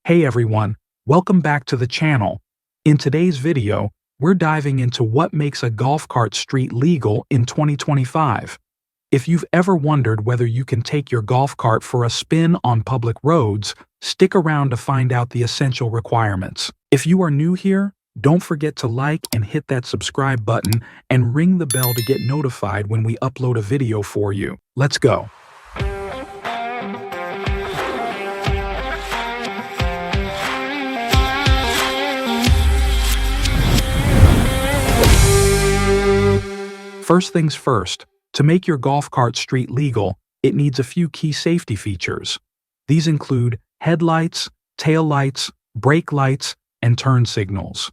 Hey everyone, welcome back to the channel. In today's video, we're diving into what makes a golf cart street legal in 2025. If you've ever wondered whether you can take your golf cart for a spin on public roads, stick around to find out the essential requirements. If you are new here, don't forget to like and hit that subscribe button and ring the bell to get notified when we upload a video for you. Let's go. First things first, to make your golf cart street legal, it needs a few key safety features. These include headlights, tail lights, brake lights, and turn signals.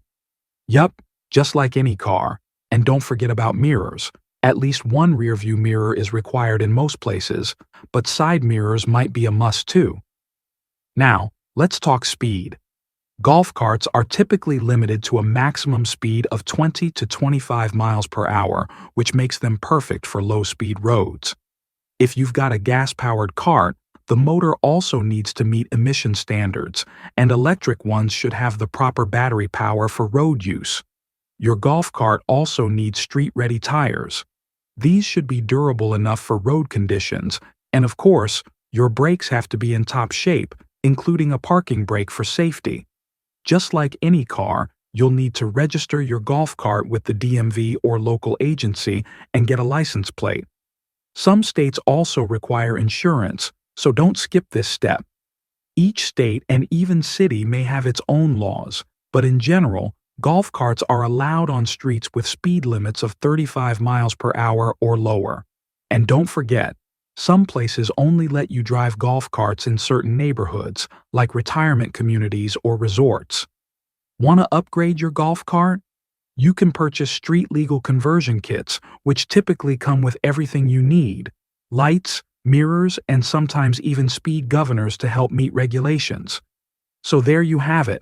Yup, just like any car. And don't forget about mirrors. At least one rearview mirror is required in most places, but side mirrors might be a must too. Now, let's talk speed. Golf carts are typically limited to a maximum speed of 20 to 25 miles per hour, which makes them perfect for low-speed roads. If you've got a gas-powered cart, the motor also needs to meet emission standards, and electric ones should have the proper battery power for road use. Your golf cart also needs street-ready tires. These should be durable enough for road conditions, and of course, your brakes have to be in top shape, including a parking brake for safety. Just like any car, you'll need to register your golf cart with the DMV or local agency and get a license plate. Some states also require insurance, so don't skip this step. Each state and even city may have its own laws, but in general, golf carts are allowed on streets with speed limits of 35 miles per hour or lower. And don't forget, some places only let you drive golf carts in certain neighborhoods, like retirement communities or resorts. Want to upgrade your golf cart? You can purchase street-legal conversion kits, which typically come with everything you need: lights, mirrors, and sometimes even speed governors to help meet regulations. So there you have it.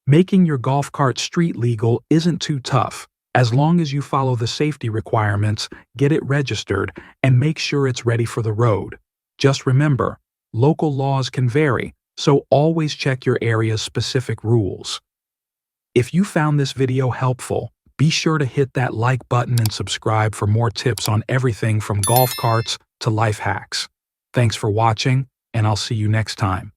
Making your golf cart street legal isn't too tough. As long as you follow the safety requirements, get it registered, and make sure it's ready for the road. Just remember, local laws can vary, so always check your area's specific rules. If you found this video helpful, be sure to hit that like button and subscribe for more tips on everything from golf carts to life hacks. Thanks for watching, and I'll see you next time.